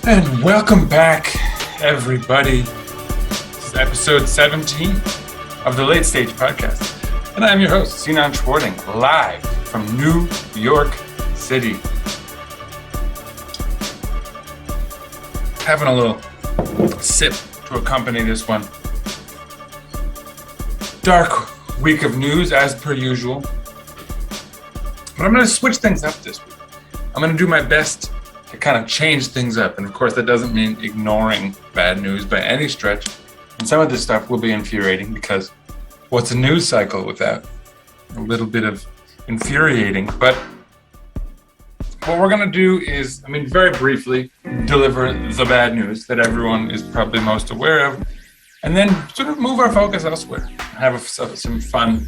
And welcome back, everybody. This is episode 17 of the Late Stage Podcast. And I'm your host, Sinan Schwarting, live from New York City. Having a little sip to accompany this one. Dark week of news, as per usual. But I'm going to switch things up this week. I'm going to do my best to kind of change things up. And of course, that doesn't mean ignoring bad news by any stretch. And some of this stuff will be infuriating because what's a news cycle without a little bit of infuriating? But what we're going to do is, very briefly, deliver the bad news that everyone is probably most aware of, and then sort of move our focus elsewhere. Have some fun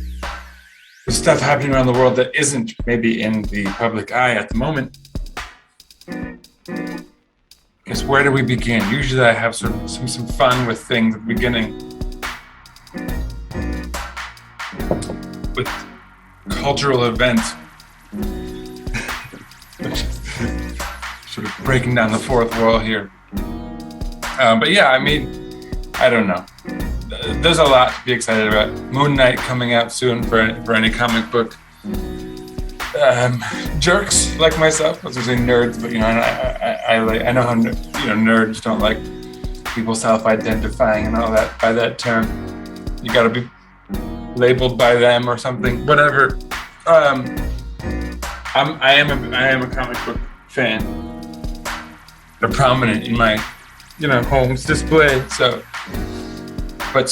with stuff happening around the world that isn't maybe in the public eye at the moment. I guess where do we begin? Usually I have some fun with things at the beginning. With cultural events. Sort of breaking down the fourth wall here. But yeah, I don't know. There's a lot to be excited about. Moon Knight coming out soon for any comic book jerks like myself. I was going to say nerds, but I know how nerds don't like people self-identifying and all that by that term. You got to be labeled by them or something. Whatever. I am a comic book fan. They're prominent in my home's display. So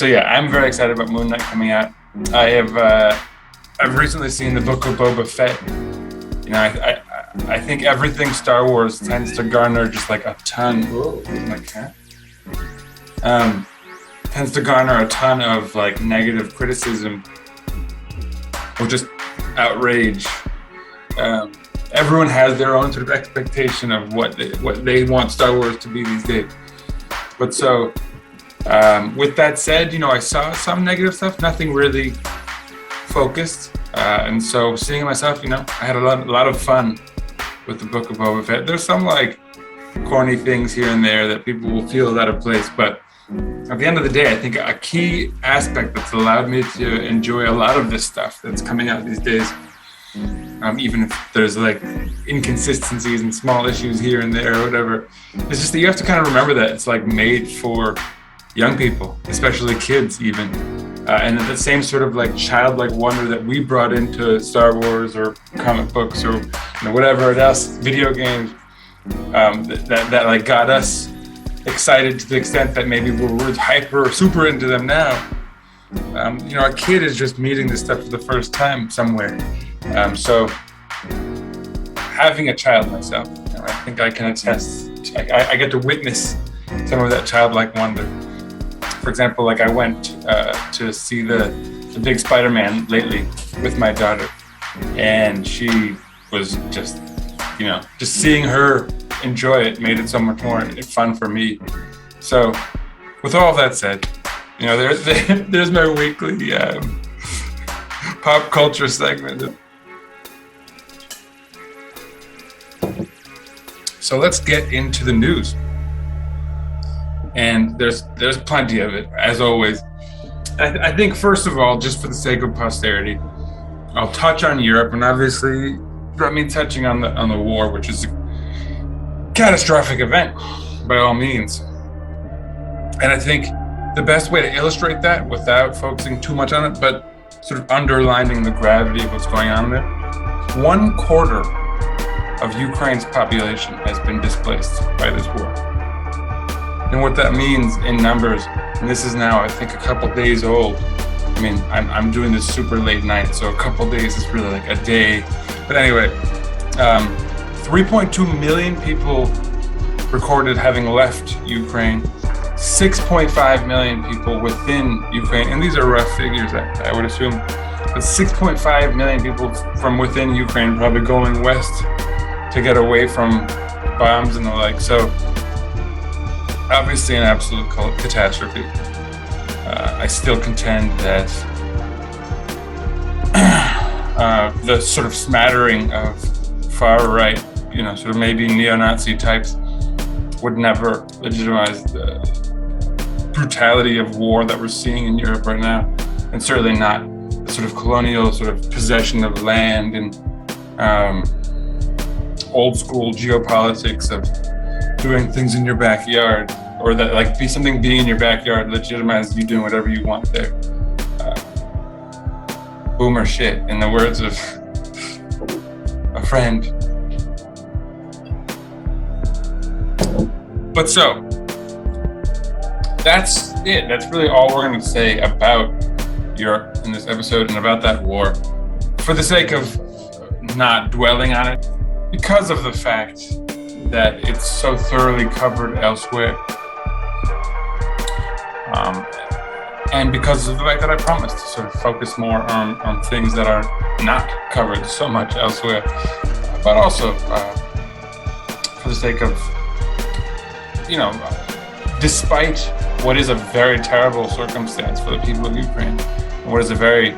yeah, I'm very excited about Moon Knight coming out. I've recently seen the Book of Boba Fett. I think everything Star Wars tends to garner just like a ton. Whoa, there's my cat. Tends to garner a ton of like negative criticism or just outrage. Everyone has their own sort of expectation of what they want Star Wars to be these days. But so, with that said, I saw some negative stuff, nothing really focused. And so seeing it myself, I had a lot of fun with the Book of Boba Fett. There's some like corny things here and there that people will feel out of place. But at the end of the day, I think a key aspect that's allowed me to enjoy a lot of this stuff that's coming out these days, even if there's like inconsistencies and small issues here and there or whatever, it's just that you have to kind of remember that it's like made for young people, especially kids even. And the same sort of like childlike wonder that we brought into Star Wars or comic books or whatever else, video games, that like got us excited to the extent that maybe we're hyper or super into them now. A kid is just meeting this stuff for the first time somewhere. So having a child myself, I think I can attest. I get to witness some of that childlike wonder. For example, like I went to see the big Spider-Man lately with my daughter, and she was just seeing her enjoy it made it so much more fun for me. So, with all that said, there's my weekly pop culture segment. So let's get into the news. And there's plenty of it, as always. I think, first of all, just for the sake of posterity, I'll touch on Europe, and obviously, touching on the war, which is a catastrophic event, by all means. And I think the best way to illustrate that, without focusing too much on it, but sort of underlining the gravity of what's going on there, 1/4 of Ukraine's population has been displaced by this war. And what that means in numbers, and this is now, I think, a couple days old. I'm doing this super late night, so a couple days is really like a day. But anyway, 3.2 million people recorded having left Ukraine, 6.5 million people within Ukraine, and these are rough figures, I would assume, but 6.5 million people from within Ukraine probably going west to get away from bombs and the like. So obviously an absolute catastrophe. I still contend that the sort of smattering of far right, sort of maybe neo-Nazi types would never legitimize the brutality of war that we're seeing in Europe right now, and certainly not the sort of colonial sort of possession of land and old school geopolitics of doing things in your backyard, or that like something being in your backyard legitimizes you doing whatever you want there. Boomer shit, in the words of a friend. But so, that's it. That's really all we're going to say about Europe in this episode and about that war, for the sake of not dwelling on it, because of the fact that it's so thoroughly covered elsewhere. And because of the fact that I promised to sort of focus more on things that are not covered so much elsewhere, but also for the sake of, despite what is a very terrible circumstance for the people of Ukraine, and what is a very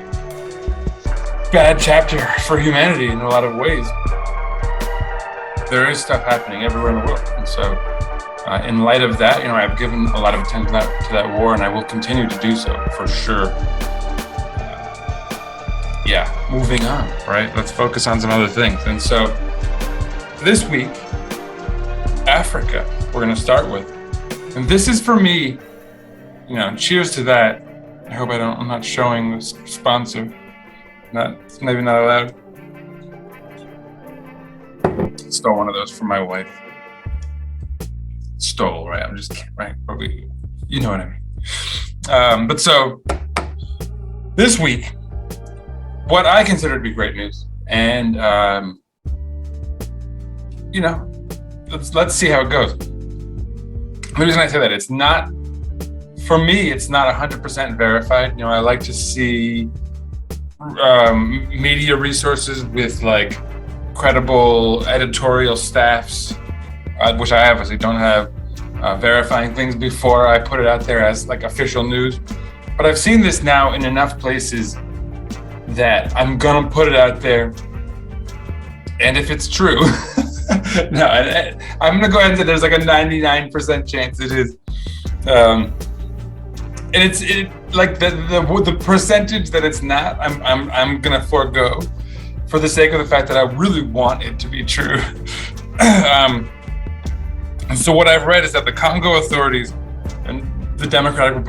bad chapter for humanity in a lot of ways, there is stuff happening everywhere in the world. And so in light of that, I've given a lot of attention to that war, and I will continue to do so for sure. Moving on, right? Let's focus on some other things. And so this week, Africa, we're going to start with. And this is for me, cheers to that. I hope I'm not showing the sponsor. It's maybe not allowed. Stole one of those from my wife. Stole, right? I'm just kidding, right? But you know what I mean. But so this week, what I consider to be great news, and let's see how it goes. The reason I say that, it's not, for me, it's not 100% verified. I like to see media resources with like credible editorial staffs, which I obviously don't have, verifying things before I put it out there as like official news. But I've seen this now in enough places that I'm gonna put it out there, and if it's true, no, I'm gonna go ahead and say there's like a 99% chance it is, and it's like the percentage that it's not, I'm gonna forego for the sake of the fact that I really want it to be true. So what I've read is that the Congo authorities and the Democratic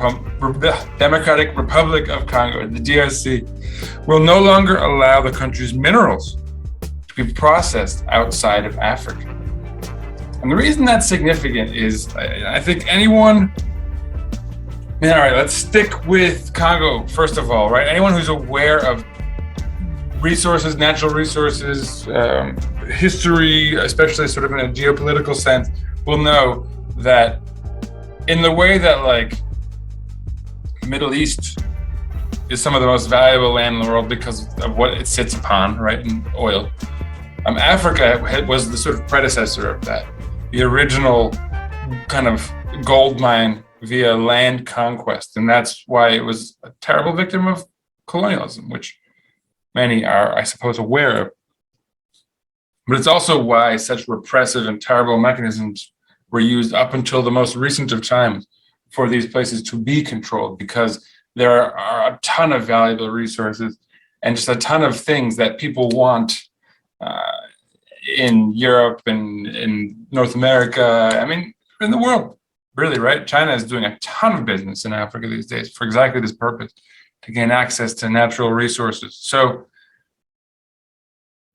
Republic of Congo, the DRC, will no longer allow the country's minerals to be processed outside of Africa. And the reason that's significant is, I think anyone, all right, let's stick with Congo first of all, right? Anyone who's aware of resources, natural resources, history, especially sort of in a geopolitical sense, will know that in the way that like Middle East is some of the most valuable land in the world because of what it sits upon, right, in oil. Africa was the sort of predecessor of that, the original kind of gold mine via land conquest, and that's why it was a terrible victim of colonialism, which many are, I suppose, aware of. But it's also why such repressive and terrible mechanisms were used up until the most recent of times for these places to be controlled, because there are a ton of valuable resources and just a ton of things that people want in Europe and in North America. I mean, in the world, really, right? China is doing a ton of business in Africa these days for exactly this purpose, to gain access to natural resources. So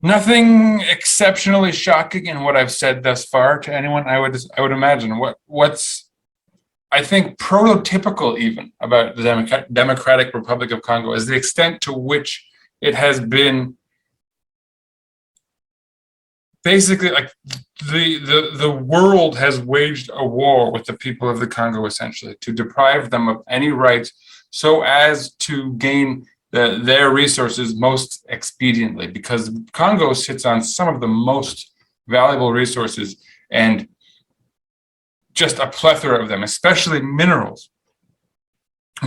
nothing exceptionally shocking in what I've said thus far to anyone, I would imagine. What's I think prototypical even about the Democratic Republic of Congo is the extent to which it has been basically like the world has waged a war with the people of the Congo, essentially, to deprive them of any rights so as to gain their resources most expediently, because Congo sits on some of the most valuable resources and just a plethora of them, especially minerals.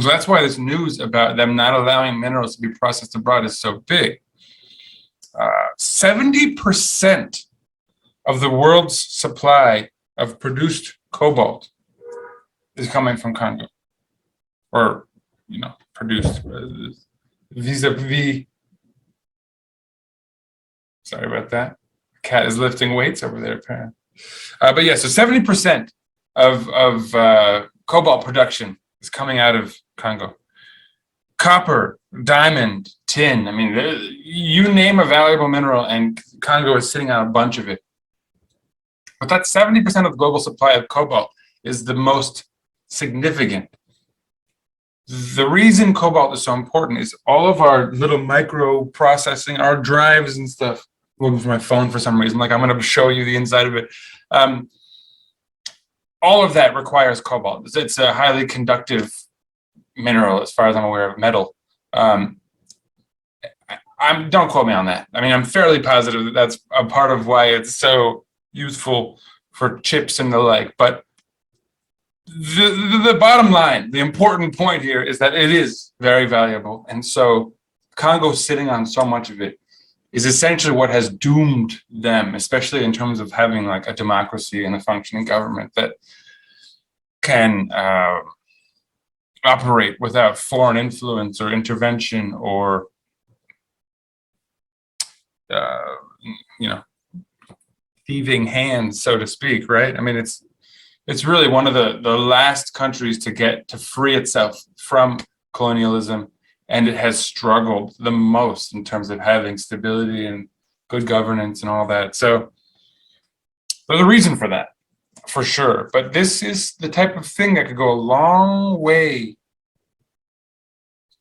So that's why this news about them not allowing minerals to be processed abroad is so big. 70% of the world's supply of produced cobalt is coming from Congo, or produced vis-a-vis. Sorry about that. Cat is lifting weights over there, apparently. But yeah, so 70% of cobalt production is coming out of Congo. Copper, diamond, tin. I mean, you name a valuable mineral, and Congo is sitting on a bunch of it. But that 70% of the global supply of cobalt is the most significant. The reason cobalt is so important is all of our little micro processing, our drives and stuff. I'm looking for my phone for some reason. Like, I'm going to show you the inside of it. All of that requires cobalt. It's a highly conductive mineral, as far as I'm aware of, metal. Don't quote me on that. I mean, I'm fairly positive that that's a part of why it's so useful for chips and the like. But the bottom line, the important point here is that it is very valuable. And so Congo sitting on so much of it is essentially what has doomed them, especially in terms of having like a democracy and a functioning government that can operate without foreign influence or intervention or, thieving hands, so to speak, right? I mean, it's really one of the last countries to get to free itself from colonialism, and it has struggled the most in terms of having stability and good governance and all that. So there's a reason for that, for sure. But this is the type of thing that could go a long way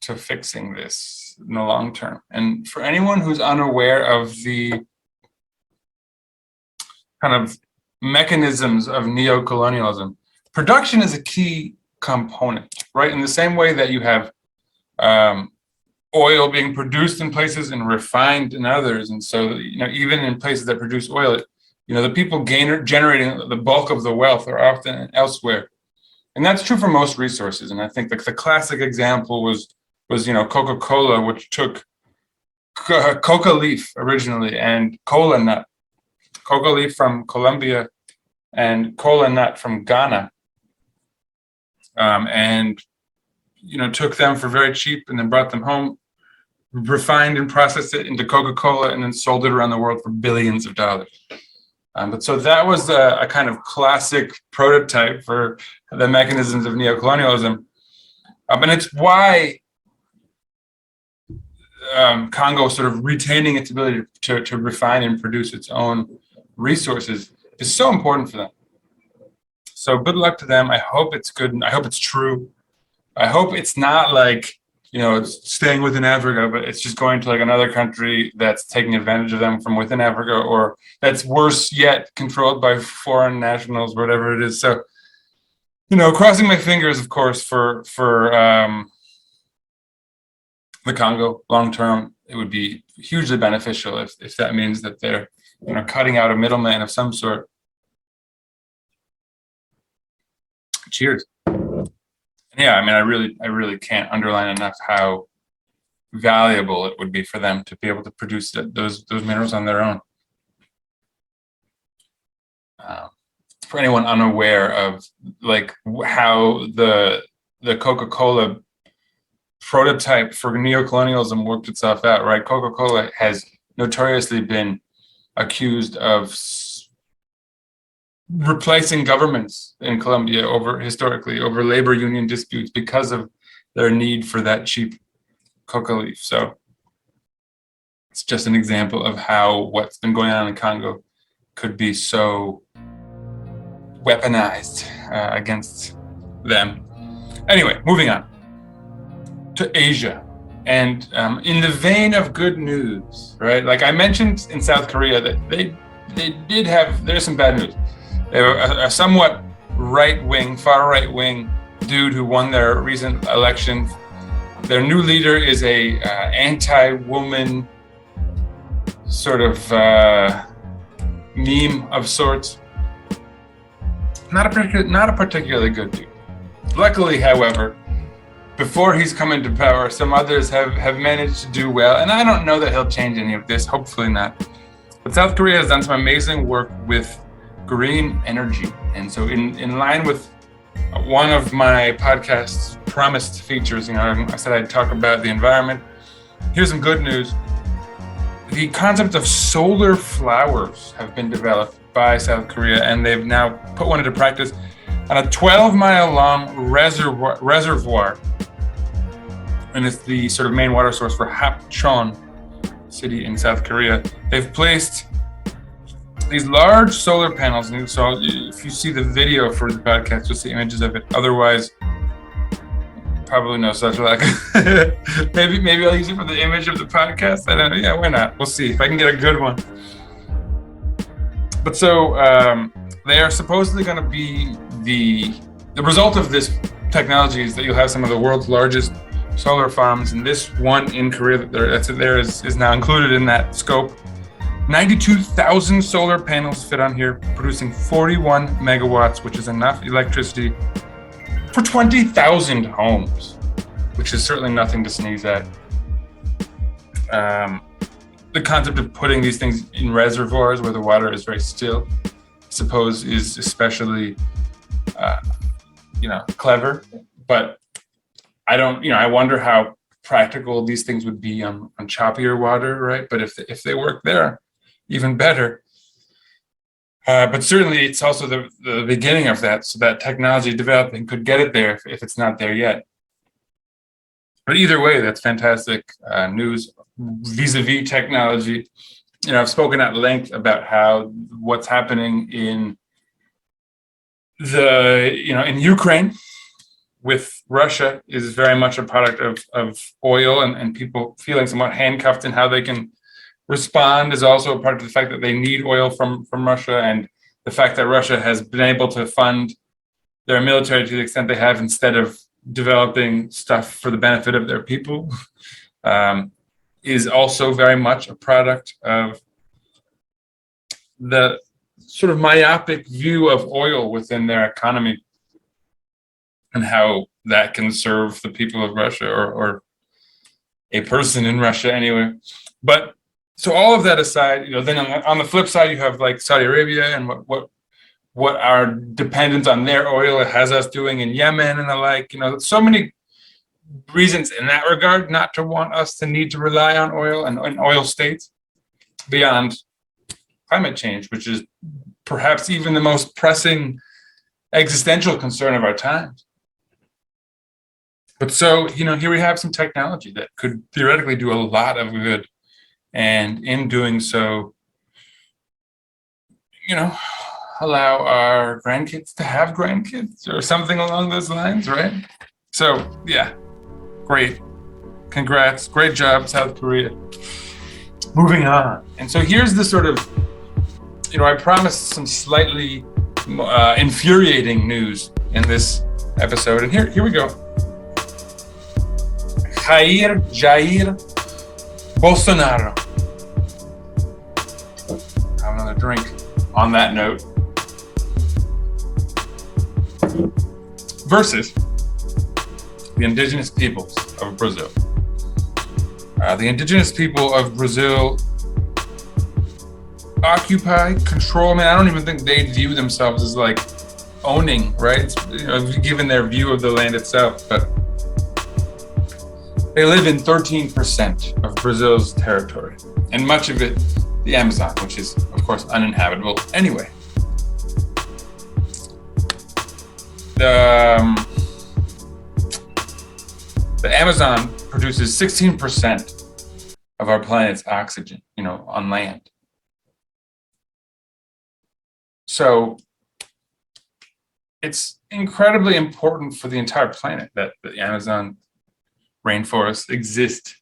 to fixing this in the long term. And for anyone who's unaware of the kind of mechanisms of neocolonialism, production is a key component, right? In the same way that you have oil being produced in places and refined in others. And so, even in places that produce oil, the people generating the bulk of the wealth are often elsewhere. And that's true for most resources. And I think the classic example was Coca-Cola, which took coca leaf originally and cola nut. Coca leaf from Colombia and cola nut from Ghana, and took them for very cheap and then brought them home, refined and processed it into Coca-Cola, and then sold it around the world for billions of dollars. But so that was a kind of classic prototype for the mechanisms of neocolonialism, and it's why Congo sort of retaining its ability to refine and produce its own resources is so important for them. So good luck to them. I hope it's good. I hope it's true. I hope it's not like, it's staying within Africa, but it's just going to like another country that's taking advantage of them from within Africa, or that's worse yet, controlled by foreign nationals, whatever it is. So, crossing my fingers, of course, for the Congo long term. It would be hugely beneficial if that means that they're cutting out a middleman of some sort. Cheers. Yeah, I mean, I really can't underline enough how valuable it would be for them to be able to produce those minerals on their own. For anyone unaware of like how the Coca-Cola prototype for neocolonialism worked itself out, right? Coca-Cola has notoriously been accused of replacing governments in Colombia historically over labor union disputes because of their need for that cheap coca leaf. So it's just an example of how what's been going on in Congo could be so weaponized against them. Anyway, moving on to Asia. And in the vein of good news, right? Like I mentioned in South Korea that there's some bad news. They have a somewhat far right-wing dude who won their recent election. Their new leader is a anti-woman sort of meme of sorts. Not a particularly good dude. Luckily, however, before he's come into power, some others have managed to do well, and I don't know that he'll change any of this, hopefully not. But South Korea has done some amazing work with green energy. And so in line with one of my podcast's promised features, I said I'd talk about the environment. Here's some good news. The concept of solar flowers have been developed by South Korea, and they've now put one into practice on a 12-mile-long reservoir. And it's the sort of main water source for Hapcheon city in South Korea. They've placed these large solar panels. And so if you see the video for the podcast, you'll see images of it. Otherwise, probably no such luck. maybe I'll use it for the image of the podcast. I don't know. Yeah, why not? We'll see if I can get a good one. But so they are supposedly going to be the result of this technology is that you'll have some of the world's largest solar farms, and this one in Korea that's is now included in that scope. 92,000 solar panels fit on here, producing 41 megawatts, which is enough electricity for 20,000 homes, which is certainly nothing to sneeze at. The concept of putting these things in reservoirs where the water is very still, I suppose, is especially, clever. But I wonder how practical these things would be on choppier water, right? But if they work there, even better. But certainly it's also the beginning of that, so that technology developing could get it there if it's not there yet. But either way, that's fantastic news vis-a-vis technology. I've spoken at length about how what's happening in in Ukraine with Russia is very much a product of oil and people feeling somewhat handcuffed in how they can respond is also a part of the fact that they need oil from Russia, and the fact that Russia has been able to fund their military to the extent they have instead of developing stuff for the benefit of their people is also very much a product of the sort of myopic view of oil within their economy and how that can serve the people of Russia or a person in Russia anyway. But so all of that aside, then on the flip side, you have like Saudi Arabia and what our dependence on their oil has us doing in Yemen and the like. So many reasons in that regard not to want us to need to rely on oil and oil states beyond climate change, which is perhaps even the most pressing existential concern of our times. But so, here we have some technology that could theoretically do a lot of good. And in doing so, allow our grandkids to have grandkids or something along those lines, right? So, yeah, great. Congrats. Great job, South Korea. Moving on. And so here's the sort of, I promised some slightly infuriating news in this episode. And here we go. Jair Bolsonaro. Have another drink on that note. Versus the indigenous peoples of Brazil. The indigenous people of Brazil occupy, control. I don't even think they view themselves as like owning, right? Given their view of the land itself, but they live in 13% of Brazil's territory, and much of it the Amazon, which is, of course, uninhabitable anyway. The Amazon produces 16% of our planet's oxygen, on land. So it's incredibly important for the entire planet that the Amazon rainforests exist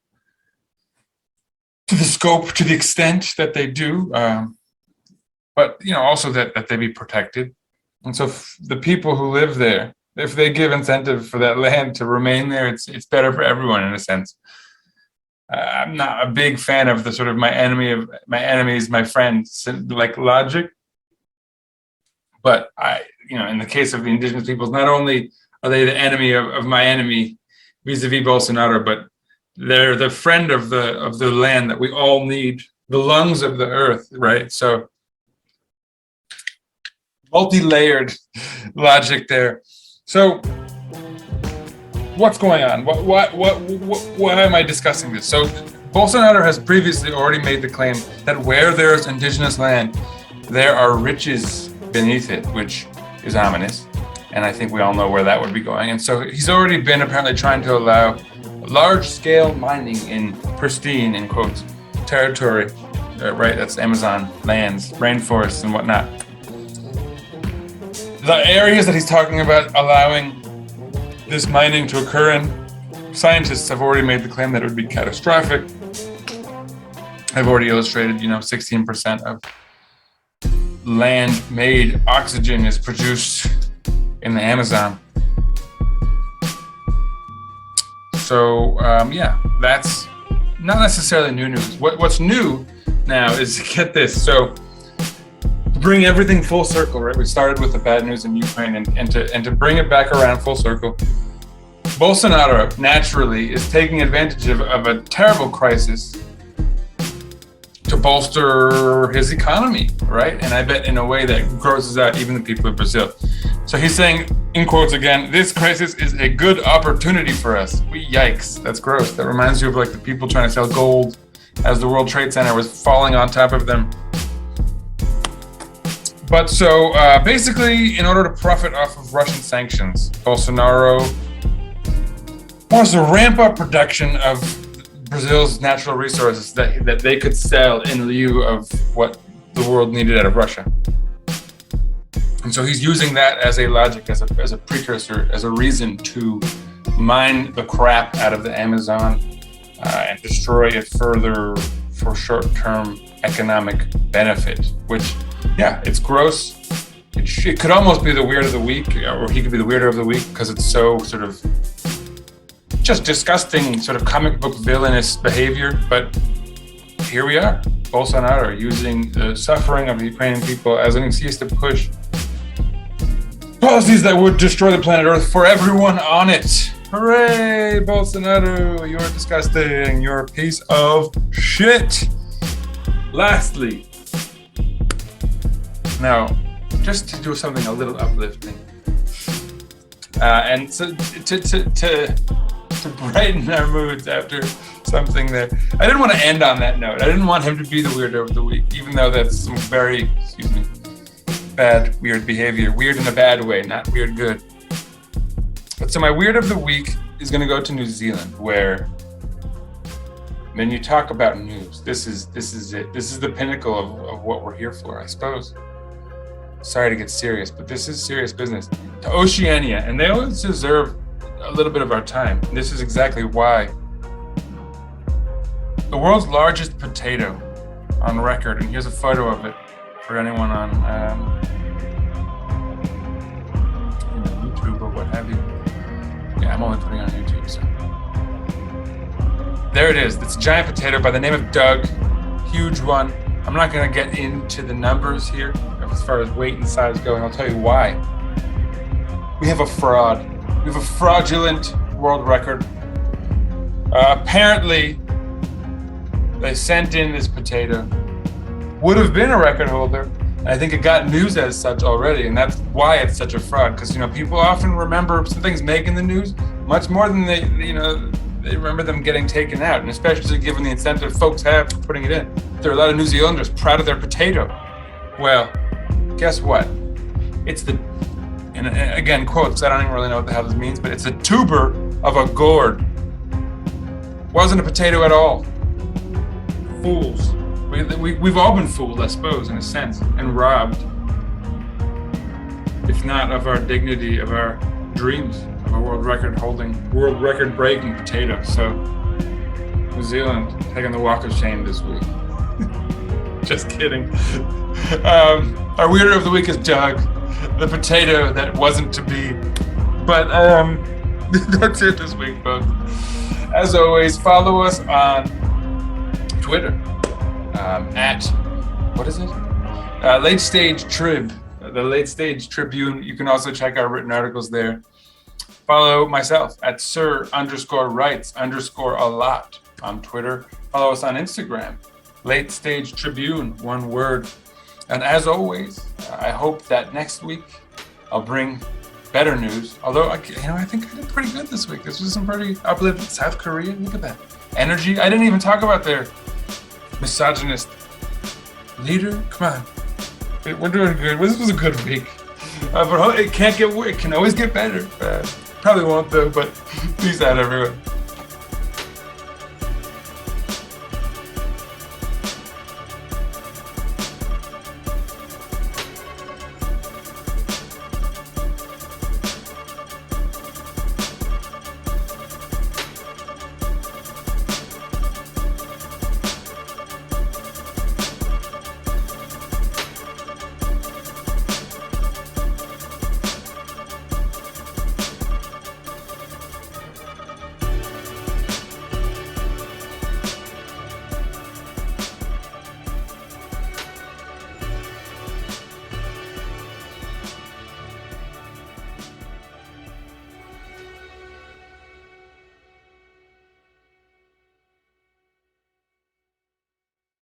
to the scope, to the extent that they do, but also that they be protected. And so the people who live there, if they give incentive for that land to remain there, it's better for everyone in a sense. I'm not a big fan of the sort of my enemy is my friend like logic, but in the case of the indigenous peoples, not only are they the enemy of my enemy vis-a-vis Bolsonaro, but they're the friend of the land that we all need, the lungs of the earth, right? So multi-layered logic there. So what's going on? Why am I discussing this? So Bolsonaro has previously already made the claim that where there's indigenous land, there are riches beneath it, which is ominous. And I think we all know where that would be going. And so he's already been apparently trying to allow large-scale mining in pristine, in quotes, territory, right? That's Amazon lands, rainforests, and whatnot. The areas that he's talking about allowing this mining to occur in, scientists have already made the claim that it would be catastrophic. I've already illustrated, 16% of land-made oxygen is produced in the Amazon. So, that's not necessarily new news. What's new now is, get this, so to bring everything full circle, right? We started with the bad news in Ukraine, and to bring it back around full circle, Bolsonaro naturally is taking advantage of a terrible crisis to bolster his economy, right? And I bet in a way that grosses out even the people of Brazil. So he's saying, in quotes again, this crisis is a good opportunity for us. Yikes, that's gross. That reminds you of like the people trying to sell gold as the World Trade Center was falling on top of them. But so basically, in order to profit off of Russian sanctions, Bolsonaro wants to ramp up production of Brazil's natural resources that they could sell in lieu of what the world needed out of Russia. And so he's using that as a logic, as a precursor, as a reason to mine the crap out of the Amazon and destroy it further for short-term economic benefit, which, it's gross. It could almost be the weird of the week, or he could be the weirdo of the week, because it's so sort of just disgusting, sort of comic book villainous behavior. But here we are, Bolsonaro using the suffering of the Ukrainian people as an excuse to push policies that would destroy the planet Earth for everyone on it. Hooray, Bolsonaro, you're disgusting. You're a piece of shit. Lastly, now, just to do something a little uplifting, and to brighten our moods after something there. I didn't want to end on that note. I didn't want him to be the weirdo of the week, even though that's some very, bad, weird behavior. Weird in a bad way, not weird good. But so my weird of the week is going to go to New Zealand, where when you talk about news, this is it. This is the pinnacle of what we're here for, I suppose. Sorry to get serious, but this is serious business. To Oceania, and they always deserve a little bit of our time. And this is exactly why. The world's largest potato on record, and here's a photo of it for anyone on YouTube or what have you. Yeah, I'm only putting it on YouTube, so. There it is. It's a giant potato by the name of Doug. Huge one. I'm not going to get into the numbers here as far as weight and size go, and I'll tell you why. We have a fraud. We have a fraudulent world record. Apparently, they sent in this potato. Would have been a record holder. And I think it got news as such already, and that's why it's such a fraud. Because people often remember some things making the news much more than they remember them getting taken out, and especially given the incentive folks have for putting it in. There are a lot of New Zealanders proud of their potato. Well, guess what? It's the, and again, quotes, I don't even really know what the hell this means, but it's a tuber of a gourd. Wasn't a potato at all. Fools. We've all been fooled, I suppose, in a sense, and robbed, if not of our dignity, of our dreams, of a world record breaking potato. So, New Zealand taking the walk of shame this week. Just kidding. Our weirdo of the week is Doug, the potato that wasn't to be. But that's it this week, folks. As always, follow us on Twitter at, what is it? Late Stage Trib, the Late Stage Tribune. You can also check our written articles there. Follow myself at Sir_Writes_a lot on Twitter. Follow us on Instagram, Late Stage Tribune, one word. And as always, I hope that next week I'll bring better news. Although, I think I did pretty good this week. This was some pretty uplifting. South Korea, look at that. Energy. I didn't even talk about their misogynist leader. Come on. We're doing good. This was a good week. But it can't get worse. It can always get better. Probably won't though, but peace out everyone.